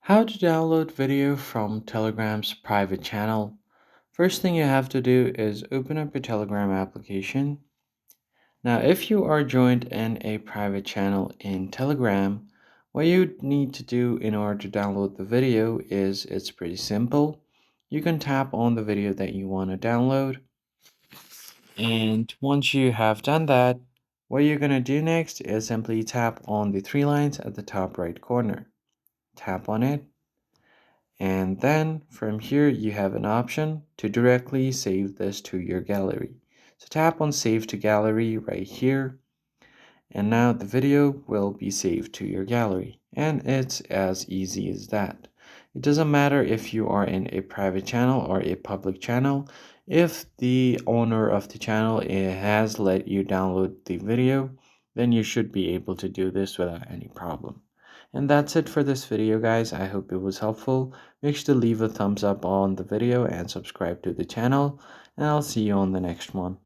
How to download video from Telegram's private channel. First thing you have to do is open up your Telegram application. Now, if you are joined in a private channel in Telegram, what you need to do in order to download the video is it's pretty simple. You can tap on the video that you want to download. And once you have done that, what you're going to do next is simply tap on the three lines at the top right corner. Tap on it. And then from here, you have an option to directly save this to your gallery. So tap on Save to Gallery right here. And now the video will be saved to your gallery. And it's as easy as that. It doesn't matter if you are in a private channel or a public channel. If the owner of the channel has let you download the video, then you should be able to do this without any problem. And that's it for this video, guys. I hope it was helpful. Make sure to leave a thumbs up on the video and subscribe to the channel. And I'll see you on the next one.